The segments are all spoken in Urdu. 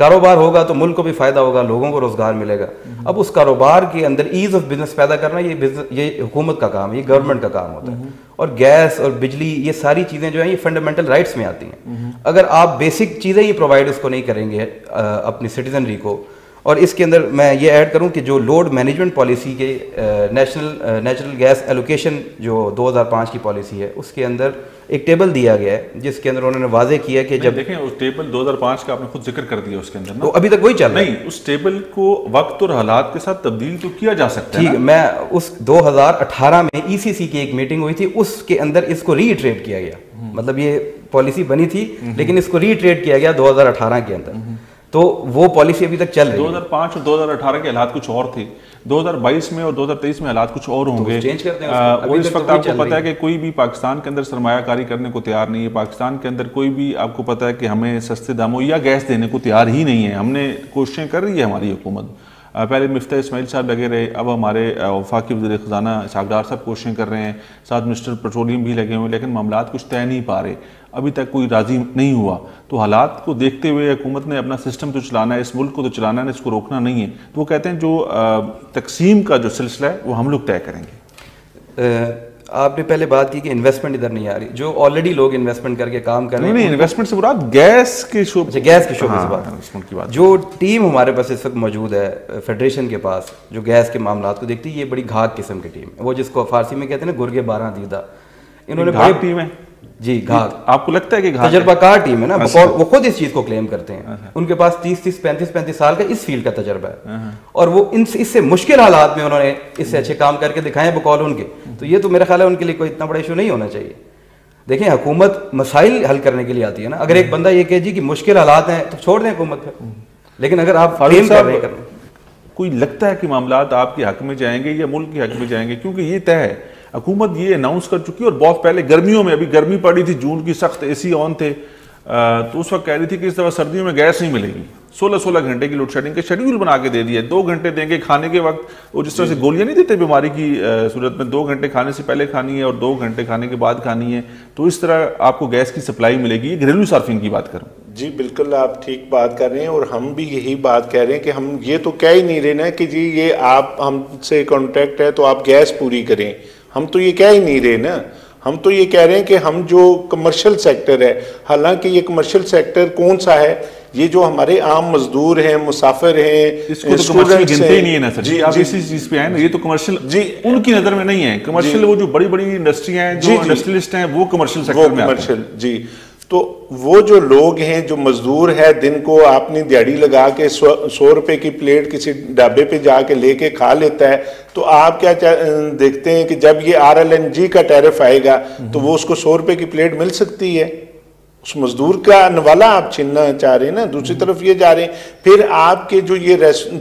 کاروبار ہوگا تو ملک کو بھی فائدہ ہوگا, لوگوں کو روزگار ملے گا. اب اس کاروبار کے اندر ایز آف بزنس پیدا کرنا یہ حکومت کا کام ہے, یہ گورنمنٹ کا کام ہوتا ہے. اور گیس اور بجلی یہ ساری چیزیں جو ہیں یہ فنڈامنٹل رائٹس میں آتی ہیں. اگر آپ بیسک چیزیں ہی پرووائڈ اس کو نہیں کریں گے اپنی سٹیزنری کو, اور اس کے اندر میں یہ ایڈ کروں کہ جو لوڈ مینجمنٹ پالیسی کے نیچرل گیس ایلوکیشن جو 2005 کی پالیسی ہے, اس کے اندر ایک ٹیبل دیا گیا ہے جس کے اندر انہوں نے واضح کیا کہ جب دیکھیں اس ٹیبل 2005 کا آپ نے خود ذکر کر دیا, اس کے اندر تو ابھی تک وہی چل رہا ہے. نہیں, اس ٹیبل کو وقت اور حالات کے ساتھ تبدیل تو کیا جا سکتا ہے. ٹھیک ہے, میں اس 2018 میں ECC کی ایک میٹنگ ہوئی تھی, اس کے اندر اس کو ری ایٹریٹ کیا گیا. مطلب یہ پالیسی بنی تھی لیکن اس کو ری ایٹریٹ کیا گیا 2018 کے اندر, تو وہ پالیسی ابھی تک چل رہی ہے. 2005 اور 2018 کے حالات کچھ اور تھے, 2022 میں اور 2023 میں حالات کچھ اور ہوں گے. اور اس وقت آپ کو پتا ہے کہ کوئی بھی پاکستان کے اندر سرمایہ کاری کرنے کو تیار نہیں ہے. پاکستان کے اندر کوئی بھی آپ کو پتا ہے کہ ہمیں سستے داموں یا گیس دینے کو تیار ہی نہیں ہے. ہم نے کوششیں کر رہی ہے ہماری حکومت, پہلے مفتاح اسماعیل صاحب لگے رہے, اب ہمارے وفاقی وزیر خزانہ اسحاق ڈار صاحب کوششیں کر رہے ہیں, ساتھ منسٹر پیٹرولیم بھی لگے ہوئے, لیکن معاملات کچھ طے نہیں پا رہے, ابھی تک کوئی راضی نہیں ہوا. تو حالات کو دیکھتے ہوئے حکومت نے اپنا سسٹم تو چلانا ہے, اس ملک کو تو چلانا ہے, اس کو روکنا نہیں ہے. تو وہ کہتے ہیں جو تقسیم کا جو سلسلہ ہے وہ ہم لوگ طے کریں گے. آپ نے پہلے بات کی کہ انویسٹمنٹ ادھر نہیں آ رہی, جو آلریڈی لوگ انویسٹمنٹ کر کے کام کر رہے ہیں. نہیں, انویسٹمنٹ سے مراد گیس کے شعبے, گیس کے شعبے سے بات. جو ٹیم ہمارے پاس اس وقت موجود ہے فیڈریشن کے پاس, جو گیس کے معاملات کو دیکھتی ہے, یہ بڑی گھاگ قسم کی ٹیم ہے, وہ جس کو فارسی میں کہتے ہیں نا گرگے 12 دیدہ. انہوں نے گھاگ ٹیم ہے. جی گھاگ, آپ کو لگتا ہے کہ تجربہ کار ٹیم ہے نا, وہ خود اس چیز کو کلیم کرتے ہیں. ان کے پاس 30-35 سال کا اس فیلڈ کا تجربہ ہے, اور وہ اس سے مشکل حالات میں انہوں نے اس سے اچھے کام کر کے دکھائے بقول ان کے. تو یہ تو میرا خیال ہے ان کے لیے کوئی اتنا بڑا ایشو نہیں ہونا چاہیے. دیکھیں حکومت مسائل حل کرنے کے لیے آتی ہے نا. اگر ایک بندہ یہ کہے جی کہ مشکل حالات ہیں تو چھوڑ دیں حکومت پہ, لیکن اگر آپ کلیم کر رہے ہیں, کوئی لگتا ہے کہ معاملات آپ کے حق میں جائیں گے یا ملک کے حق میں جائیں گے, کیونکہ یہ طے ہے, حکومت یہ اناؤنس کر چکی ہے. اور بہت پہلے گرمیوں میں, ابھی گرمی پڑی تھی جون کی, سخت AC آن تھے, تو اس وقت کہہ رہی تھی کہ اس دفعہ سردیوں میں گیس نہیں ملے گی. 16 گھنٹے کی لوڈ شیڈنگ کے شیڈیول بنا کے دے دیا, 2 گھنٹے دیں گے کھانے کے وقت. وہ جس طرح سے گولیاں نہیں دیتے بیماری کی صورت میں, 2 گھنٹے کھانے سے پہلے کھانی ہے اور 2 گھنٹے کھانے کے بعد کھانی ہے, تو اس طرح آپ کو گیس کی سپلائی ملے گی. گھریلو صارفین کی بات کروں. جی بالکل آپ ٹھیک بات کر رہے ہیں, اور ہم بھی یہی بات کہہ رہے ہیں کہ ہم یہ تو کہہ ہی نہیں رہے نا کہ جی یہ آپ ہم سے کانٹریکٹ ہے تو آپ گیس پوری کریں. ہم تو یہ کہہ ہی نہیں رہے نا, ہم تو یہ کہہ رہے ہیں کہ ہم جو کمرشل سیکٹر ہے, حالانکہ یہ کمرشل سیکٹر کون سا ہے, یہ جو ہمارے عام مزدور ہیں, مسافر ہیں, اس کو تو کمرشل گنتے ہی نہیں ہے نا سر. جی آپ اسی چیز پہ آئیں نا, یہ تو کمرشل جی ان کی نظر میں نہیں ہے. کمرشل وہ جو بڑی بڑی انڈسٹری ہیں, جو انڈسٹریلسٹ ہیں, وہ کمرشل سیکٹر میں آتے ہیں. جی تو وہ جو لوگ ہیں جو مزدور ہے, دن کو آپ نے دیہڑی لگا کے 100 روپے کی پلیٹ کسی ڈھابے پہ جا کے لے کے کھا لیتا ہے, تو آپ کیا دیکھتے ہیں کہ جب یہ RLNG کا ٹیرف آئے گا تو وہ اس کو 100 روپے کی پلیٹ مل سکتی ہے. اس مزدور کا نوالا آپ چھیننا چاہ رہے ہیں نا. دوسری طرف یہ جا رہے ہیں, پھر آپ کے جو یہ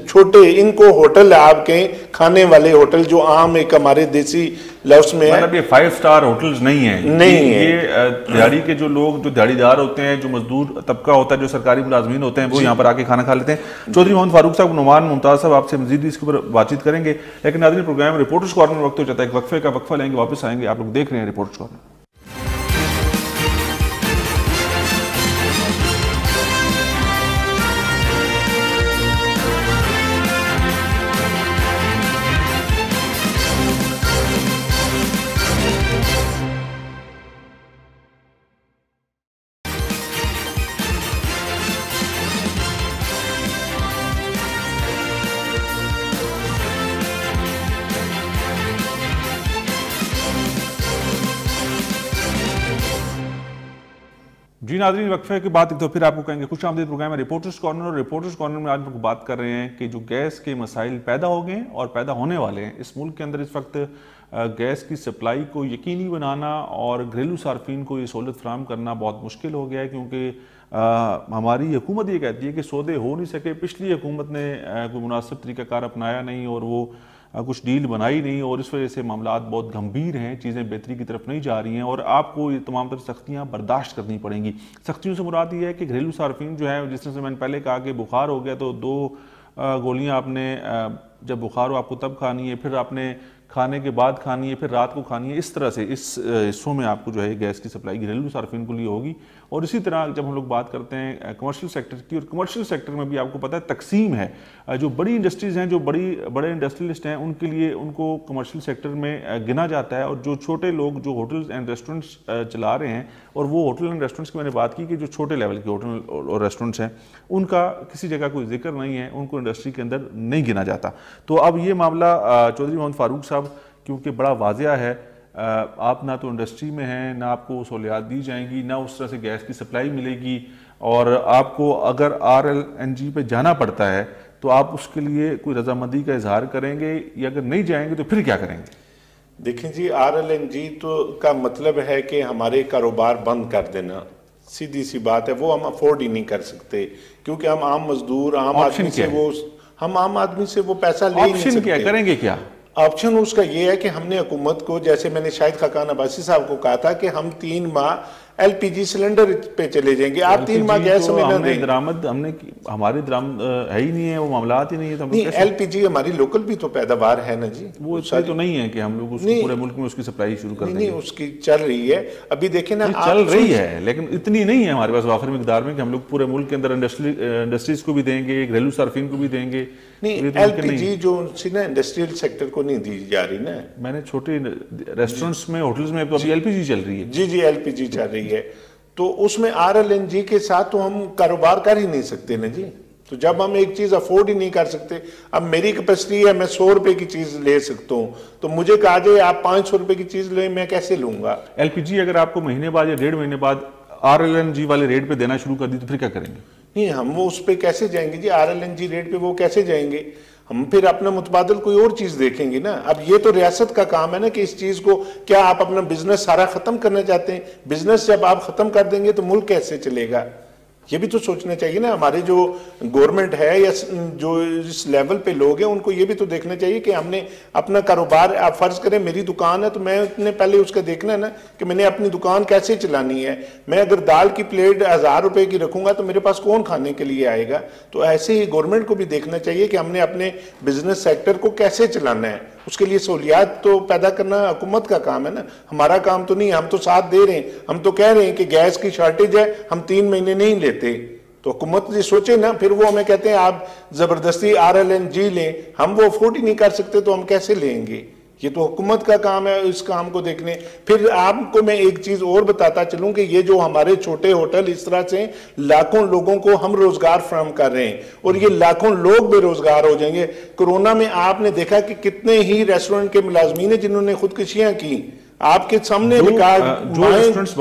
چھوٹے ان کو ہوٹل آپ کہیں کھانے والے ہوٹل جو عام ایک ہمارے دیسی لفظ میں ہے, مطلب یہ 5 سٹار ہوٹلز نہیں ہیں, نہیں ہے. یہ دیہڑی کے جو لوگ, جو دیہڑی دار ہوتے ہیں, جو مزدور طبقہ ہوتا ہے, جو سرکاری ملازمین ہوتے ہیں, وہ یہاں پر آ کے کھانا کھا لیتے ہیں. چودھری محمد فاروق صاحب, نعمان ممتاز صاحب آپ سے مزید اس کے اوپر بات چیت کریں گے, لیکن ناظرین پروگرام رپورٹرز کارنر وقت ہو جاتا ہے. ایک وقفے کا وقفہ لیں گے, واپس آئیں گے. آپ لوگ دیکھ رہے ہیں رپورٹرز کارنر. جی ناظرین, وقفے کے بعد ایک تو پھر آپ کو کہیں گے خوش آمدید پروگرام ہے رپورٹرز کارنر. اور رپورٹرز کارنر میں آج ہم بات کر رہے ہیں کہ جو گیس کے مسائل پیدا ہو گئے اور پیدا ہونے والے ہیں اس ملک کے اندر, اس وقت گیس کی سپلائی کو یقینی بنانا اور گھریلو صارفین کو یہ سہولت فراہم کرنا بہت مشکل ہو گیا ہے, کیونکہ ہماری حکومت یہ کہتی ہے کہ سودے ہو نہیں سکے. پچھلی حکومت نے کوئی مناسب طریقہ کار اپنایا نہیں اور وہ کچھ ڈیل بنائی نہیں, اور اس وجہ سے معاملات بہت گھمبیر ہیں, چیزیں بہتری کی طرف نہیں جا رہی ہیں, اور آپ کو یہ تمام تر سختیاں برداشت کرنی پڑیں گی. سختیوں سے مراد یہ ہے کہ گھریلو صارفین جو ہے, جس طرح سے میں نے پہلے کہا کہ بخار ہو گیا تو 2 گولیاں آپ نے, جب بخار ہو آپ کو تب کھانی ہے, پھر آپ نے کھانے کے بعد کھانی ہے، پھر رات کو کھانی ہے، اس طرح سے اس حصوں میں آپ کو جو ہے گیس کی سپلائی گھریلو صارفین کو لیے ہوگی. اور اسی طرح جب ہم لوگ بات کرتے ہیں کمرشل سیکٹر کی، اور کمرشل سیکٹر میں بھی آپ کو پتہ ہے تقسیم ہے. جو بڑی انڈسٹریز ہیں، جو بڑے انڈسٹریلسٹ ہیں، ان کے لیے ان کو کمرشل سیکٹر میں گنا جاتا ہے. اور جو چھوٹے لوگ جو ہوٹلز اینڈ ریسٹورنٹس چلا رہے ہیں، اور وہ ہوٹل اینڈ ریسٹورنٹس کی میں نے بات کی کہ جو چھوٹے لیول کے ہوٹل اور ریسٹورنٹس ہیں، ان کا کسی جگہ کوئی ذکر نہیں ہے، ان کو انڈسٹری کے اندر نہیں گنا جاتا. تو اب یہ معاملہ چودھری محمد فاروق صاحب کیونکہ بڑا واضح ہے، آپ نہ تو انڈسٹری میں ہیں، نہ آپ کو سہولیات دی جائیں گی، نہ اس طرح سے گیس کی سپلائی ملے گی، اور آپ کو اگر RLNG پہ جانا پڑتا ہے تو آپ اس کے لیے کوئی رضامندی کا اظہار کریں گے، یا اگر نہیں جائیں گے تو پھر کیا کریں گے؟ دیکھیں جی، RLNG تو کا مطلب ہے کہ ہمارے کاروبار بند کر دینا. سیدھی سی بات ہے، وہ ہم افورڈ ہی نہیں کر سکتے، کیونکہ ہم عام مزدور، عام آدمی سے ہم عام آدمی سے وہ پیسہ لے نہیں سکتے. آپشن کیا کریں گے؟ کیا آپشن اس کا یہ ہے کہ ہم نے حکومت کو، جیسے میں نے شاہد خاقان عباسی صاحب کو کہا تھا کہ ہم 3 ماہ LPG سلنڈر پہ چلے جائیں گے. آپ 3 ماہ گیس ہمیں نہ دیں. ہماری درآمد ہے ہی نہیں ہے، وہ معاملات ہی نہیں ہے. نہیں، LPG ہماری لوکل بھی تو پیداوار ہے نا جی. وہ اتنی تو نہیں ہے کہ ہم لوگ پورے ملک میں اس کی سپلائی شروع کر دیں گے. نہیں، اس کی چل رہی ہے ابھی. دیکھیں نا، چل رہی ہے، لیکن اتنی نہیں ہے ہمارے پاس وافر مقدار میں کہ ہم لوگ پورے ملک کے اندر انڈسٹریز کو بھی دیں گے، گھریلو صارفین کو بھی دیں گے. نہیں، LPG جو سی نا انڈسٹریل سیکٹر کو نہیں دی جا رہی نا. میں نے چھوٹے ریسٹورنٹس میں، ہوٹلز میں ابھی LPG چل رہی ہے. جی LPG چل رہی ہے. تو اس میں RLNG کے ساتھ تو ہم کاروبار کر ہی نہیں سکتے نا جی. تو جب ہم ایک چیز افورڈ ہی نہیں کر سکتے، اب میری کیپیسٹی ہے میں 100 روپے کی چیز لے سکتا ہوں، تو مجھے کہا جائے آپ 500 روپے کی چیز لیں، میں کیسے لوں گا؟ LPG اگر آپ کو مہینے بعد یا 1.5 مہینے بعد RLNG والے ریٹ پہ دینا شروع کر دی تو پھر کیا کریں گے؟ نہیں، ہم وہ اس پہ کیسے جائیں گے جی؟ RLNG ریٹ پہ وہ کیسے جائیں گے؟ ہم پھر اپنا متبادل کوئی اور چیز دیکھیں گے نا. اب یہ تو ریاست کا کام ہے نا کہ اس چیز کو، کیا آپ اپنا بزنس سارا ختم کرنا چاہتے ہیں؟ بزنس جب آپ ختم کر دیں گے تو ملک کیسے چلے گا؟ یہ بھی تو سوچنا چاہیے نا. ہمارے جو گورنمنٹ ہے یا جو اس لیول پہ لوگ ہیں، ان کو یہ بھی تو دیکھنا چاہیے کہ ہم نے اپنا کاروبار، آپ فرض کریں میری دکان ہے تو میں نے پہلے اس کا دیکھنا ہے نا کہ میں نے اپنی دکان کیسے چلانی ہے. میں اگر دال کی پلیٹ 1000 روپے کی رکھوں گا تو میرے پاس کون کھانے کے لیے آئے گا؟ تو ایسے ہی گورنمنٹ کو بھی دیکھنا چاہیے کہ ہم نے اپنے بزنس سیکٹر کو کیسے چلانا ہے. اس کے لیے سہولیات تو پیدا کرنا حکومت کا کام ہے نا، ہمارا کام تو نہیں. ہم تو ساتھ دے رہے ہیں، ہم تو کہہ رہے ہیں کہ گیس کی شارٹیج ہے، ہم 3 مہینے نہیں لیتے. تو حکومت یہ سوچے نا. پھر وہ ہمیں کہتے ہیں آپ زبردستی RLNG لیں، ہم وہ افورڈ ہی نہیں کر سکتے تو ہم کیسے لیں گے؟ یہ تو حکومت کا کام ہے اس کام کو دیکھنے. پھر آپ کو میں ایک چیز اور بتاتا چلوں کہ یہ جو ہمارے چھوٹے ہوٹل، اس طرح سے لاکھوں لوگوں کو ہم روزگار فراہم کر رہے ہیں، اور یہ لاکھوں لوگ بے روزگار ہو جائیں گے. کورونا میں آپ نے دیکھا کہ کتنے ہی ریسٹورنٹ کے ملازمین ہیں جنہوں نے خودکشیاں کی. آپ کے سامنے جو ریسٹورنٹس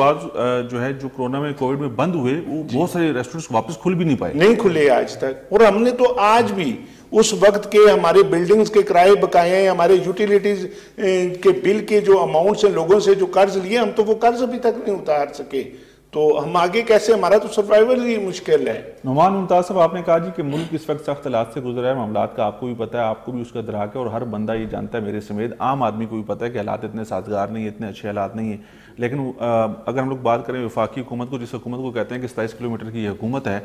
جو ہے جو کورونا میں کووڈ میں بند ہوئے، وہ بہت سارے ریسٹورنٹس واپس کھل بھی نہیں پائے، نہیں کھلے آج تک. اور ہم نے تو آج بھی اس وقت کے ہمارے بلڈنگز کے کرائے بقائے ہیں، ہمارے یوٹیلیٹیز کے بل کے جو اماؤنٹس ہیں لوگوں سے جو قرض لیے، ہم تو وہ قرض ابھی تک نہیں اتار سکے. تو ہم آگے کیسے؟ ہمارا تو سروائیول ہی مشکل ہے. نعمان ممتاز صاحب، آپ نے کہا جی کہ ملک اس وقت سخت حالات سے گزر رہا ہے، معاملات کا آپ کو بھی پتہ ہے، آپ کو بھی اس کا ادراک ہے، اور ہر بندہ یہ جانتا ہے میرے سمیت، عام آدمی کو بھی پتہ ہے کہ حالات اتنے سازگار نہیں ہیں، اتنے اچھے حالات نہیں ہیں. لیکن اگر ہم لوگ بات کریں وفاقی حکومت کو، جس حکومت کو کہتے ہیں کہ 27 کلومیٹر کی یہ حکومت ہے،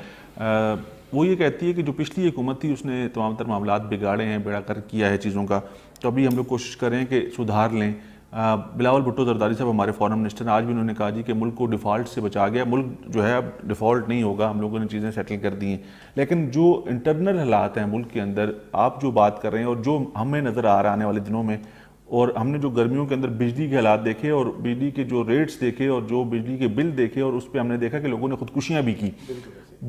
وہ یہ کہتی ہے کہ جو پچھلی حکومت تھی اس نے تمام تر معاملات بگاڑے ہیں، بیڑا کر کیا ہے چیزوں کا. تو ابھی ہم لوگ کوشش کر رہے ہیں کہ سدھار لیں. بلاول بھٹو زرداری صاحب ہمارے فارن منسٹر، آج بھی انہوں نے کہا جی کہ ملک کو ڈیفالٹ سے بچا گیا. ملک جو ہے اب ڈیفالٹ نہیں ہوگا، ہم لوگوں نے چیزیں سیٹل کر دی ہیں. لیکن جو انٹرنل حالات ہیں ملک کے اندر، آپ جو بات کر رہے ہیں اور جو ہمیں نظر آ رہا ہے آنے والے دنوں میں، اور ہم نے جو گرمیوں کے اندر بجلی کے حالات دیکھے اور بجلی کے جو ریٹس دیکھے اور جو بجلی کے بل دیکھے، اور اس پہ ہم نے دیکھا کہ لوگوں نے خودکشیاں بھی کی،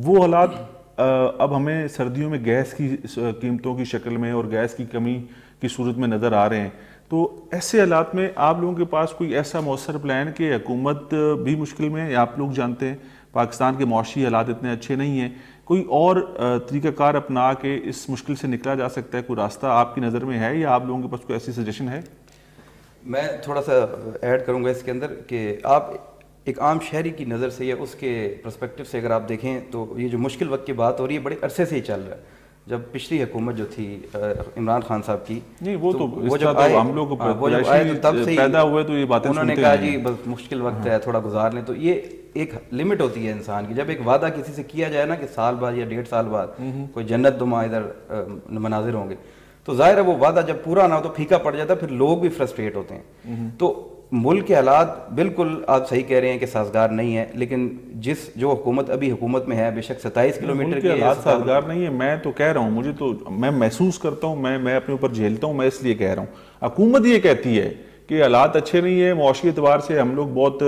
وہ حالات اب ہمیں سردیوں میں گیس کی قیمتوں کی شکل میں اور گیس کی کمی کی صورت میں نظر آ رہے ہیں. تو ایسے حالات میں آپ لوگوں کے پاس کوئی ایسا مؤثر پلان کہ حکومت بھی مشکل میں ہے، آپ لوگ جانتے ہیں پاکستان کے معاشی حالات اتنے اچھے نہیں ہیں، کوئی اور طریقہ کار اپنا کے اس مشکل سے نکلا جا سکتا ہے؟ کوئی راستہ آپ کی نظر میں ہے، یا آپ لوگوں کے پاس کوئی ایسی سجیشن ہے؟ میں تھوڑا سا ایڈ کروں گا اس کے اندر کہ آپ ایک عام شہری کی نظر سے یا اس کے پرسپیکٹو سے اگر آپ دیکھیں تو یہ جو مشکل وقت کی بات ہو رہی ہے بڑے عرصے سے ہی چل رہا ہے. جب پچھلی حکومت جو تھی عمران خان صاحب کی، نہیں وہ جب آئے ہم لوگ تب سے پیدا ہوئے تو یہ باتیں انہوں نے کہا جی بس مشکل وقت ہے تھوڑا گزار لیں. تو یہ ایک لمٹ ہوتی ہے انسان کی. جب ایک وعدہ کسی سے کیا جائے نا کہ سال بعد یا 1.5 سال بعد کوئی جنت نما ادھر مناظر ہوں گے، تو ظاہر ہے وہ وعدہ جب پورا نہ ہو تو پھیکا پڑ جاتا ہے, پھر لوگ بھی فرسٹریٹ ہوتے ہیں. تو ملک کے حالات بالکل آپ صحیح کہہ رہے ہیں کہ سازگار نہیں ہے, لیکن جو حکومت ابھی حکومت میں ہے, بے شک 27 کلومیٹر کے حالات سازگار نہیں ہے. میں تو کہہ رہا ہوں, مجھے تو میں محسوس کرتا ہوں, میں اپنے اوپر جھیلتا ہوں, میں اس لیے کہہ رہا ہوں. حکومت یہ کہتی ہے کہ حالات اچھے نہیں ہیں, معاشی اعتبار سے ہم لوگ بہت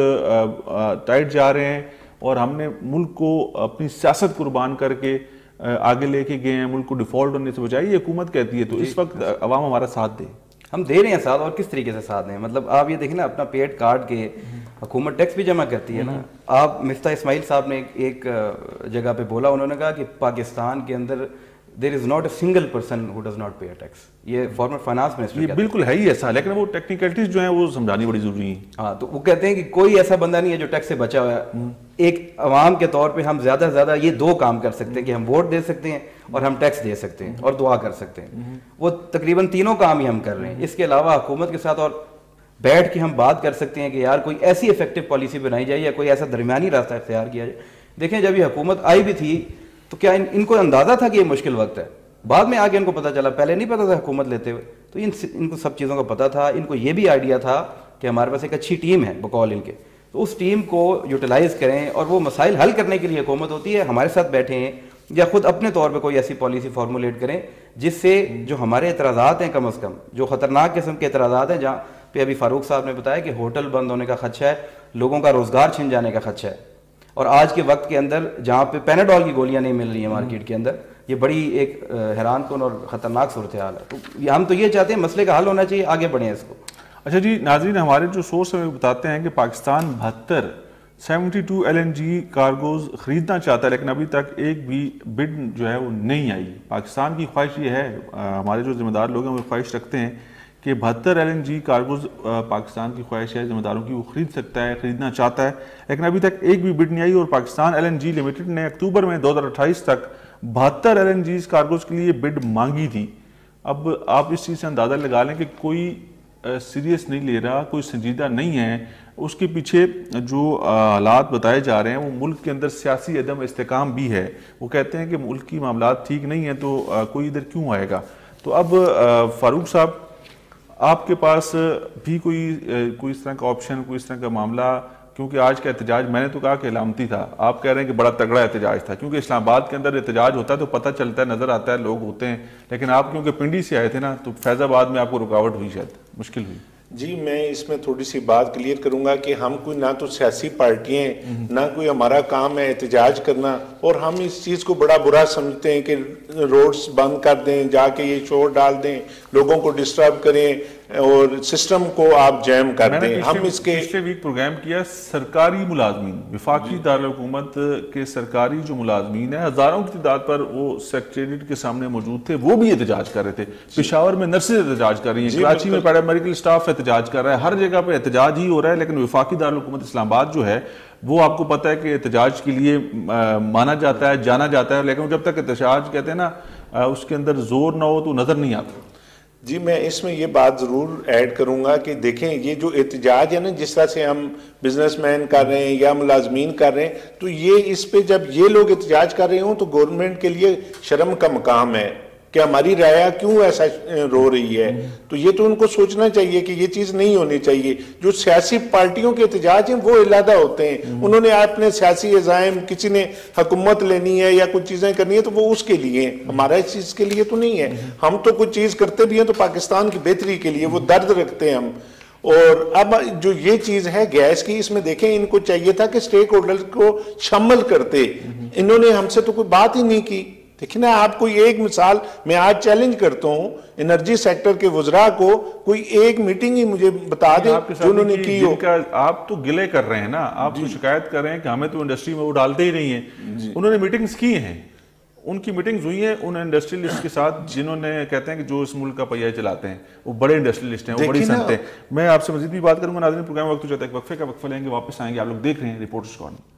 ٹائٹ جا رہے ہیں, اور ہم نے ملک کو اپنی سیاست قربان کر کے آگے لے کے گئے ہیں, ملک کو ڈیفالٹ ہونے سے بچائی, یہ حکومت کہتی ہے. تو اس وقت عوام ہمارا ساتھ دے, ہم دے رہے ہیں ساتھ, اور کس طریقے سے ساتھ دیں. مطلب آپ یہ دیکھیں نا, اپنا پیٹ کاٹ کے حکومت ٹیکس بھی جمع کرتی ہے نا. آپ مفتاح اسماعیل صاحب نے ایک جگہ پہ بولا, انہوں نے کہا کہ پاکستان کے اندر there is not a single person who does not pay a tax. یہ فارمر فائنانس منسٹر یہ بالکل ہے ہی ایسا, لیکن وہ ٹیکنیکلٹیز جو ہیں وہ سمجھانی بڑی ضروری ہیں. ہاں, تو وہ کہتے ہیں کہ کوئی ایسا بندہ نہیں ہے جو ٹیکس سے بچا ہوا ہے. ایک عوام کے طور پہ ہم زیادہ سے زیادہ یہ 2 کام کر سکتے ہیں کہ ہم ووٹ دے سکتے ہیں اور ہم ٹیکس دے سکتے ہیں اور دعا کر سکتے ہیں. وہ تقریباً 3 کام ہی ہم کر رہے ہیں. اس کے علاوہ حکومت کے ساتھ اور بیٹھ کے ہم بات کر سکتے ہیں کہ یار کوئی ایسی افیکٹو پالیسی بنائی جائے یا کوئی ایسا درمیانی راستہ اختیار کیا جائے. دیکھیں جب یہ حکومت آئی بھی تھی تو کیا ان کو اندازہ تھا کہ یہ مشکل وقت ہے؟ بعد میں آگے ان کو پتہ چلا, پہلے نہیں پتا تھا حکومت لیتے ہوئے. تو ان کو سب چیزوں کا پتہ تھا. ان کو یہ بھی آئیڈیا تھا کہ ہمارے پاس ایک اچھی ٹیم ہے بقول ان کے, تو اس ٹیم کو یوٹیلائز کریں, اور وہ مسائل حل کرنے کے لیے حکومت ہوتی ہے, ہمارے ساتھ بیٹھے ہیں یا خود اپنے طور پہ کوئی ایسی پالیسی فارمولیٹ کریں جس سے جو ہمارے اعتراضات ہیں, کم از کم جو خطرناک قسم کے اعتراضات ہیں, جہاں پہ ابھی فاروق صاحب نے بتایا کہ ہوٹل بند ہونے کا خدشہ ہے, لوگوں کا روزگار چھن جانے کا خدشہ ہے, اور آج کے وقت کے اندر جہاں پہ پیناڈول کی گولیاں نہیں مل رہی ہیں مارکیٹ کے اندر, یہ بڑی ایک حیران کن اور خطرناک صورتحال ہے. تو ہم تو یہ چاہتے ہیں مسئلے کا حل ہونا چاہیے, آگے بڑھیں اس کو. اچھا جی ناظرین, ہمارے جو سورس ہمیں بتاتے ہیں کہ پاکستان 72 LNG کارگوز خریدنا چاہتا ہے, لیکن ابھی تک ایک بھی بڈ جو ہے وہ نہیں آئی. پاکستان کی خواہش یہ ہے, ہمارے جو ذمہ دار لوگ ہیں وہ خواہش رکھتے ہیں کہ 72 LNG کارگوز پاکستان کی خواہش ہے ذمہ داروں کی, وہ خرید سکتا ہے, خریدنا چاہتا ہے, لیکن ابھی تک ایک بھی بڈ نہیں آئی. اور پاکستان LNG لمیٹڈ نے اکتوبر میں 2028 تک 72 LNG کارگوز کے لیے بڈ مانگی تھی. اب آپ اس چیز سے اندازہ لگا لیں کہ کوئی سیریس نہیں لے رہا, کوئی سنجیدہ نہیں ہے. اس کے پیچھے جو حالات بتائے جا رہے ہیں وہ ملک کے اندر سیاسی عدم استحکام بھی ہے. وہ کہتے ہیں کہ ملک کی معاملات ٹھیک نہیں ہیں تو کوئی ادھر کیوں آئے گا. تو اب فاروق صاحب, آپ کے پاس بھی کوئی اس طرح کا آپشن, کوئی اس طرح کا معاملہ, کیونکہ آج کا احتجاج میں نے تو کہا کہ علامتی تھا, آپ کہہ رہے ہیں کہ بڑا تگڑا احتجاج تھا, کیونکہ اسلام آباد کے اندر احتجاج ہوتا ہے تو پتہ چلتا ہے, نظر آتا ہے, لوگ ہوتے ہیں, لیکن آپ کیونکہ پنڈی سے آئے تھے نا, تو فیض آباد میں آپ کو رکاوٹ ہوئی, شاید مشکل ہوئی. جی میں اس میں تھوڑی سی بات کلیئر کروں گا کہ ہم کوئی نہ تو سیاسی پارٹیاں ہیں, نہ کوئی ہمارا کام ہے احتجاج کرنا, اور ہم اس چیز کو بڑا برا سمجھتے ہیں کہ روڈز بند کر دیں, جا کے یہ شور ڈال دیں, لوگوں کو ڈسٹرب کریں اور سسٹم کو آپ جیم کر دیں. ہم اس کے پچھلے ویک پروگرام کیا, سرکاری ملازمین, وفاقی دارالحکومت کے سرکاری جو ملازمین ہیں, ہزاروں کی تعداد پر وہ سیکریٹریٹ کے سامنے موجود تھے, وہ بھی احتجاج کر رہے تھے. پشاور میں نرسز احتجاج کر رہی ہیں, کراچی میں پیرامیڈیکل سٹاف احتجاج کر رہا ہے, ہر جگہ پہ احتجاج ہی ہو رہا ہے. لیکن وفاقی دارالحکومت اسلام آباد جو ہے وہ آپ کو پتہ ہے کہ احتجاج کے لیے مانا جاتا ہے, جانا جاتا ہے, لیکن جب تک احتجاج کہتے ہیں نا اس کے اندر زور نہ ہو تو نظر نہیں آتا. جی میں اس میں یہ بات ضرور ایڈ کروں گا کہ دیکھیں یہ جو احتجاج ہے نا, جس طرح سے ہم بزنس مین کر رہے ہیں یا ملازمین کر رہے ہیں, تو یہ اس پہ جب یہ لوگ احتجاج کر رہے ہوں تو گورنمنٹ کے لیے شرم کا مقام ہے کہ ہماری رعایا کیوں ایسا رو رہی ہے. تو یہ تو ان کو سوچنا چاہیے کہ یہ چیز نہیں ہونی چاہیے. جو سیاسی پارٹیوں کے احتجاج ہیں وہ علیحدہ ہوتے ہیں, انہوں نے اپنے سیاسی عزائم, کسی نے حکومت لینی ہے یا کچھ چیزیں کرنی ہے تو وہ اس کے لیے, ہمارا اس چیز کے لیے تو نہیں ہے. ہم تو کچھ چیز کرتے بھی ہیں تو پاکستان کی بہتری کے لیے, وہ درد رکھتے ہیں ہم. اور اب جو یہ چیز ہے گیس کی, اس میں دیکھیں ان کو چاہیے تھا کہ سٹیک ہولڈر کو شامل کرتے, انہوں نے ہم سے تو کوئی بات ہی نہیں کی. دیکھیں نا, آپ کوئی ایک مثال میں آج چیلنج کرتا ہوں انرجی سیکٹر کے وزراء کو, کوئی ایک میٹنگ ہی مجھے بتا دیں جو انہوں نے کی ہو. آپ تو گلے کر رہے ہیں نا, آپ تو شکایت کر رہے ہیں کہ ہمیں تو انڈسٹری میں وہ ڈالتے ہی نہیں ہیں. انہوں نے میٹنگز کی ہیں, ان کی میٹنگز ہوئی ہیں ان انڈسٹریلسٹ کے ساتھ جنہوں نے کہتے ہیں کہ جو اس ملک کا پہیہ چلاتے ہیں, وہ بڑے انڈسٹریلسٹ ہیں, وہ بڑی صنعتیں ہیں. میں آپ سے مزید بھی بات کروں گا. ناظرین پروگرام وقت ہو جاتا ہے, ایک وقفے کا وقفہ لیں گے, واپس آئیں گے. آپ لوگ دیکھ رہے ہیں رپورٹرز کارنر.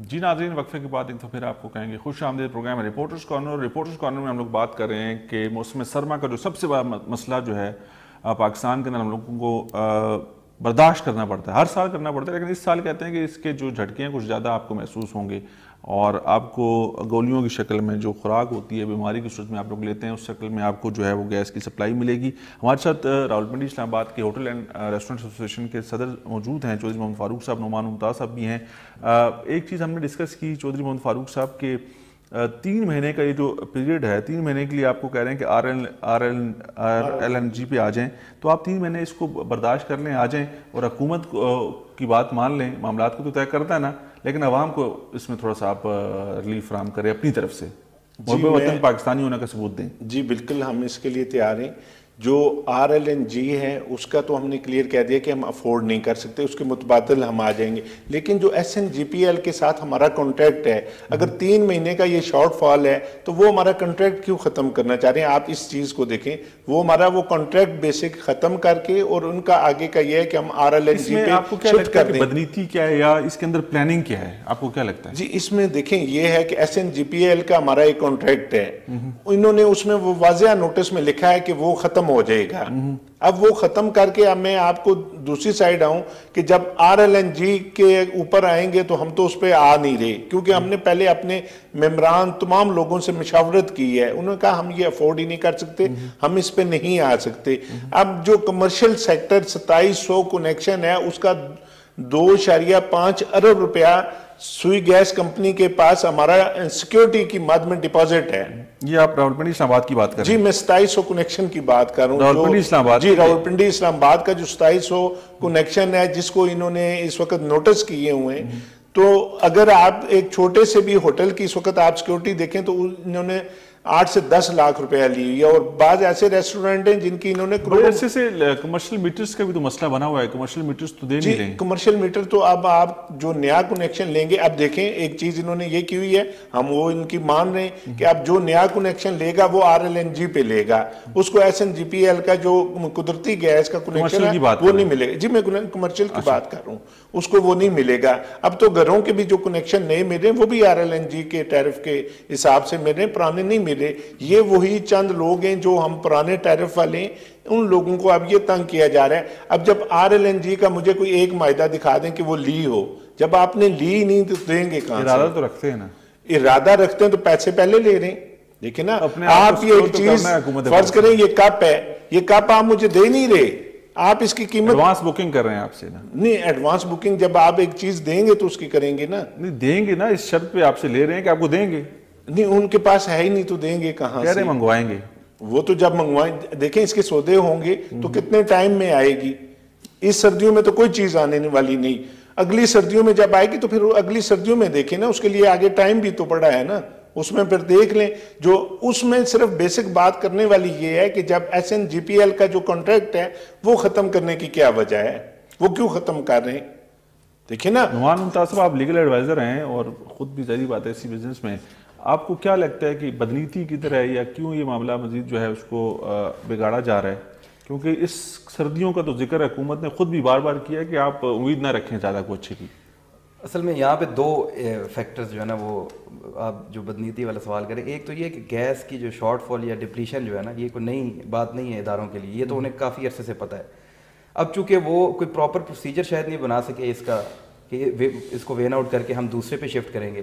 جی ناظرین، وقفے کے بعد ایک تو پھر آپ کو کہیں گے خوش آمدید پروگرام ہے رپورٹرز کارنر. رپورٹرز کارنر میں ہم لوگ بات کر رہے ہیں کہ موسم سرما کا جو سب سے بڑا مسئلہ جو ہے پاکستان کے اندر ہم لوگوں کو برداشت کرنا پڑتا ہے، ہر سال کرنا پڑتا ہے، لیکن اس سال کہتے ہیں کہ اس کے جو جھٹکے ہیں کچھ زیادہ آپ کو محسوس ہوں گے، اور آپ کو گولیوں کی شکل میں جو خوراک ہوتی ہے بیماری کی صورت میں آپ لوگ لیتے ہیں اس شکل میں آپ کو جو ہے وہ گیس کی سپلائی ملے گی. ہمارے ساتھ راولپنڈی اسلام آباد کے ہوٹل اینڈ ریسٹورنٹ ایسوسیشن کے صدر موجود ہیں چودھری محمد فاروق صاحب، نعمان ممتاز صاحب بھی ہیں. ایک چیز ہم نے ڈسکس کی چودھری محمد فاروق صاحب کے 3 مہینے کا یہ جو پیریڈ ہے، 3 مہینے کے لیے آپ کو کہہ رہے ہیں کہ RLNG پہ آ جائیں، تو آپ 3 مہینے اس کو برداشت کر لیں، آ جائیں اور حکومت کی بات مان لیں. معاملات کو تو طے کرتا ہے نا، لیکن عوام کو اس میں تھوڑا سا آپ ریلیف فراہم کریں اپنی طرف سے، محب وطن پاکستانی ہونے کا ثبوت دیں. جی بالکل، ہم اس کے لیے تیار ہیں. جو RLNG ہے اس کا تو ہم نے کلیئر کہہ دیا کہ ہم افورڈ نہیں کر سکتے، اس کے متبادل ہم آ جائیں گے. لیکن جو SNGPL کے ساتھ ہمارا کانٹریکٹ ہے، اگر 3 مہینے کا یہ شارٹ فال ہے تو وہ ہمارا کانٹریکٹ کیوں ختم کرنا چاہ رہے ہیں؟ آپ اس چیز کو دیکھیں، وہ ہمارا وہ کانٹریکٹ بیسک ختم کر کے اور ان کا آگے کا یہ ہے کہ ہم RLNG پہ شفٹ کر دیں. بدنیتی کیا ہے یا اس کے اندر پلاننگ کیا ہے، آپ کو کیا لگتا ہے؟ جی اس میں دیکھیں یہ ہے کہ SNGPL کا ہمارا ایک کانٹریکٹ ہے، انہوں نے اس میں وہ واضح نوٹس میں لکھا ہے کہ وہ ختم ہو جائے گا. اب وہ ختم کر کے اب میں آپ کو دوسری سائیڈ آؤں کہ جب RLNG کے اوپر آئیں گے تو ہم تو اس پہ آ نہیں رہے، کیونکہ ہم نے پہلے اپنے ممبران تمام لوگوں سے مشاورت کی ہے، انہوں نے کہا ہم یہ افورڈ ہی نہیں کر سکتے، ہم اس پہ نہیں آ سکتے. اب جو کمرشل سیکٹر 2700 کنیکشن ہے اس کا 2.5 ارب روپیہ سوئی گیس کمپنی کے پاس ہمارا سیکیورٹی کی مد میں ڈپازٹ ہے. یہ آپ راولپنڈی اسلام آباد کی بات کر رہے ہیں؟ جی میں 2700 کنیکشن کی بات کر رہا ہوں. راولپنڈی اسلام آباد؟ جی راولپنڈی اسلام آباد کا جو 2700 کنیکشن ہے جس کو انہوں نے اس وقت نوٹس کیے ہوئے ہیں، تو اگر آپ ایک چھوٹے سے بھی ہوٹل کی اس وقت آپ سیکیورٹی دیکھیں تو انہوں نے 8 سے 10 لاکھ روپیہ لی ہوئی ہے، اور بعض ایسے ریسٹورنٹ ہیں جن کی انہوں نے ایسے سے کمرشل میٹرز کا بھی تو مسئلہ بنا ہوا ہے، کمرشل میٹرز تو دے نہیں رہے ہیں. کمرشل میٹر تو اب آپ جو نیا کنیکشن لیں گے، اب دیکھیں ایک چیز انہوں نے یہ کی ہوئی ہے، ہم وہ ان کی مان رہے ہیں کہ اب جو نیا کنیکشن لے گا وہ RLNG پہ لے گا، اس کو SNGPL کا جو قدرتی گیس کا کنیکشن ہے وہ نہیں ملے گا. جی میں کمرشل کی بات کر رہا ہوں، اس کو وہ نہیں ملے گا. اب تو گھروں کے بھی جو کنیکشن نئے مل رہے ہیں وہ بھی RLNG کے ٹیرف کے حساب سے مل رہے ہیں، پرانے نہیں ملے. یہ وہی چند لوگ ہیں جو ہم پرانے ٹیرف والے ہیں، ان لوگوں کو اب یہ تنگ کیا جا رہا ہے. اب جب RLNG کا مجھے کوئی ایک معاہدہ دکھا دیں کہ وہ لی ہو، جب آپ نے لی نہیں تو دیں گے کہاں سے؟ ارادہ تو رکھتے ہیں نا، ارادہ رکھتے ہیں تو پیسے پہلے لے رہے ہیں. دیکھیں نا آپ یہ ایک چیز فرض کریں، یہ کپ ہے، یہ کپ آپ مجھے دے نہیں رہے، آپ اس کی قیمت ایڈوانس بکنگ کر رہے ہیں آپ سے نا. نہیں ایڈوانس بکنگ جب آپ ایک چیز دیں گے تو اس کی کریں گے نا. نہیں دیں گے نا، اس شرط پہ آپ سے لے رہے ہیں کہ آپ کو دیں گے. نہیں ان کے پاس ہے ہی نہیں تو دیں گے کہاں سے؟ کہہ رہے منگوائیں گے. وہ تو جب منگوائیں، دیکھیں اس کے سودے ہوں گے تو کتنے ٹائم میں آئے گی. اس سردیوں میں تو کوئی چیز آنے والی نہیں، اگلی سردیوں میں جب آئے گی تو پھر اگلی سردیوں میں دیکھیں نا، اس کے لیے آگے ٹائم بھی تو پڑا ہے نا، اس میں پھر دیکھ لیں. جو اس میں صرف بیسک بات کرنے والی یہ ہے کہ جب SNGPL کا جو کانٹریکٹ ہے وہ ختم کرنے کی کیا وجہ ہے، وہ کیوں ختم کر رہے ہیں؟ دیکھیں نا. نعمان ممتاز صاحب، آپ لیگل ایڈوائزر ہیں اور خود بھی ظاہری بات ہے اسی بزنس میں، آپ کو کیا لگتا ہے کہ بدنیتی کدھر ہے یا کیوں یہ معاملہ مزید جو ہے اس کو بگاڑا جا رہا ہے؟ کیونکہ اس سردیوں کا تو ذکر حکومت نے خود بھی بار بار کیا ہے کہ آپ امید نہ رکھیں زیادہ کو اچھے کی. اصل میں یہاں پہ 2 فیکٹرز جو ہے نا، وہ آپ جو بدنیتی والا سوال کریں، ایک تو یہ کہ گیس کی جو شارٹ فال یا ڈپلیشن جو ہے نا، یہ کوئی نئی بات نہیں ہے اداروں کے لیے، یہ تو انہیں کافی عرصے سے پتہ ہے. اب چونکہ وہ کوئی پراپر پروسیجر شاید نہیں بنا سکے اس کا کہ اس کو وین آؤٹ کر کے ہم دوسرے پہ شفٹ کریں گے،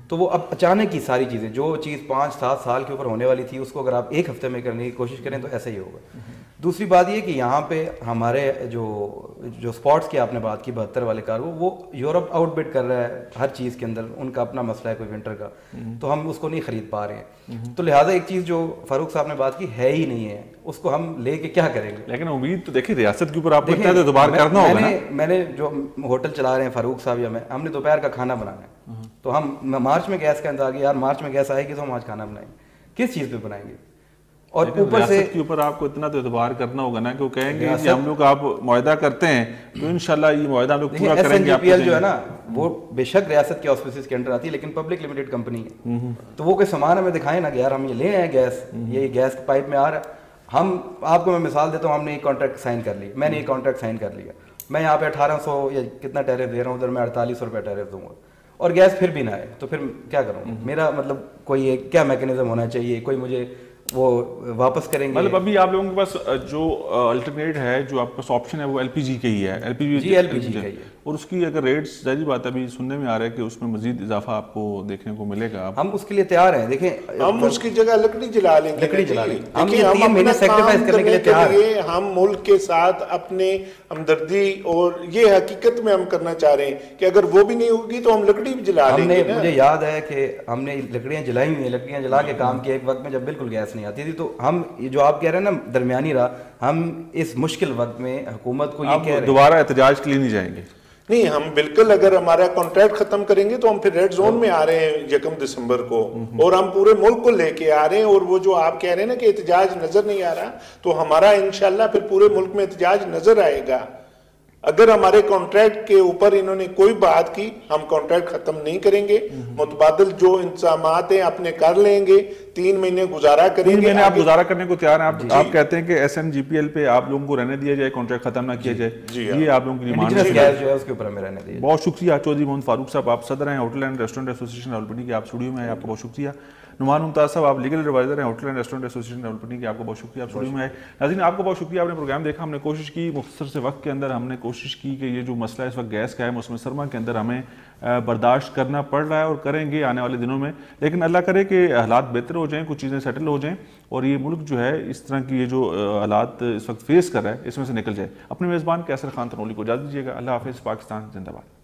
تو وہ اب اچانک کی ساری چیزیں، جو چیز 5-7 سال کے اوپر ہونے والی تھی اس کو اگر آپ ایک ہفتے میں کرنے کی کوشش کریں تو ایسا ہی ہوگا. دوسری بات یہ کہ یہاں پہ ہمارے جو اسپاٹس کی آپ نے بات کی 72 والے کار، وہ یورپ آؤٹ بٹ کر رہا ہے ہر چیز کے اندر، ان کا اپنا مسئلہ ہے کوئی ونٹر کا، تو ہم اس کو نہیں خرید پا رہے ہیں. تو لہٰذا ایک چیز جو فاروق صاحب نے بات کی ہے ہی نہیں ہے، اس کو ہم لے کے کیا کریں گے؟ لیکن امید تو دیکھیں ریاست کے اوپر آپ کو اعتبار کرنا ہوگا نا. میں نے جو ہوٹل چلا رہے ہیں فاروق صاحب یا میں، ہم نے دوپہر کا کھانا بنانا ہے، تو ہم مارچ میں گیس کا انتظار، یار مارچ میں گیس آئے گی تو ہم آج کھانا بنائیں گے، کس چیز پہ بنائیں گے؟ اور اوپر سے ریاست کے اوپر آپ کو اتنا تو اعتبار کرنا ہوگا نا کہ وہ کہیں گے کہ ہم لوگ آپ معاہدہ کرتے ہیں تو انشاءاللہ یہ معاہدہ ہم لوگ پورا کریں گے. SNGPL جو ہے نا وہ بے شک ریاست کے آسپیسز کے انڈر آتی ہے، لیکن پبلک لمیٹڈ کمپنی ہے، تو وہ کوئی سامان ہمیں دکھائیں نا کہ یار ہم یہ لے آئے گیس، یہ گیس پائپ میں آ رہا ہے. ہم آپ کو میں مثال دیتا ہوں، ہم نے ایک کانٹریکٹ سائن کر لی، میں نے ایک کانٹریکٹ سائن کر لیا، میں یہاں پہ 1800 یا کتنا ٹیرف دے رہا ہوں، ادھر میں 4800 روپے ٹیرف دوں گا. اور گیس پھر بھی نہ آئے تو پھر کیا کروں؟ میرا مطلب کوئی کیا میکینزم ہونا چاہیے, کوئی مجھے وہ واپس کریں گے. مطلب ابھی آپ لوگوں کے پاس جو الٹرنیٹ ہے, جو آپ کے پاس آپشن ہے وہ ایل پی جی کا ہی ہے, ایل پی جی کا ہی ہے, اور اس کی اگر ریٹس ظاہری بات ہے ابھی سننے میں آ رہا ہے کہ اس میں مزید اضافہ آپ کو دیکھنے کو ملے گا. ہم اس کے لیے تیار ہیں. دیکھیں ہم اس کی جگہ لکڑی جلا لیں گے, لکڑی جلا لیں گے, ہم 3 مہینے سیکریفائز کرنے کے لیے تیار ہیں. ہم ملک کے ساتھ اپنے ہمدردی اور یہ حقیقت میں ہم کرنا چاہ رہے ہیں کہ اگر وہ بھی نہیں ہوگی تو ہم لکڑی بھی جلا لیں گے. مجھے یاد ہے کہ ہم نے لکڑیاں جلائی ہوئی ہیں, لکڑیاں جلا کے کام کیا ایک وقت میں جب بالکل گیس نہیں آتی تھی. تو ہم جو آپ کہہ رہے ہیں نا درمیانی راہ, ہم اس مشکل وقت میں حکومت کو یہ کہہ رہے ہیں دوبارہ احتجاج کے لیے نہیں جائیں گے. نہیں, ہم بالکل اگر ہمارا کانٹریکٹ ختم کریں گے تو ہم پھر ریڈ زون میں آ رہے ہیں 1 دسمبر کو, اور ہم پورے ملک کو لے کے آ رہے ہیں. اور وہ جو آپ کہہ رہے ہیں نا کہ احتجاج نظر نہیں آ رہا, تو ہمارا انشاءاللہ پھر پورے ملک میں احتجاج نظر آئے گا. اگر ہمارے کانٹریکٹ کے اوپر انہوں نے کوئی بات کی, ہم کانٹریکٹ ختم نہیں کریں گے. متبادل جو انتظامات ہیں اپنے کر لیں گے, 3 مہینے گزارا کریں گے. 3 مہینے آپ گزارا کرنے کو تیار ہیں؟ آپ کہتے ہیں کہ S N G P L پہ آپ لوگوں کو رہنے دیا جائے, کانٹریکٹ ختم نہ کیا جائے, یہ آپ لوگوں کی ڈیمانڈ ہے, اس کے اوپر ہمیں رہنے دیا. بہت شکریہ چودھری محمد فاروق صاحب, آپ صدر ہیں hotel and restaurant association Rawalpindi کے, آپ اسٹوڈیو میں ہیں, آپ کا بہت شکریہ. نعمان ممتاز صاحب, آپ لیگل ایڈوائزر ہیں hotel and restaurant association Rawalpindi کے, آپ کا بہت شکریہ, آپ اسٹوڈیو میں ہیں. ناظرین آپ کا بہت شکریہ, آپ نے پروگرام دیکھا. ہم نے کوشش کی مختصر سے وقت کے اندر, ہم نے کوشش کی کہ یہ جو مسئلہ اس وقت گیس کا ہے موسم سرما کے اندر ہمیں برداشت کرنا پڑ رہا ہے اور کریں گے آنے والے دنوں میں, لیکن اللہ کرے کہ حالات بہتر ہو جائیں, کچھ چیزیں سیٹل ہو جائیں اور یہ ملک جو ہے اس طرح کی یہ جو حالات اس وقت فیس کر رہا ہے اس میں سے نکل جائے. اپنے میزبان کیسر خان تنولی کو اجازت دیجیے گا. اللہ حافظ. پاکستان زندہ باد.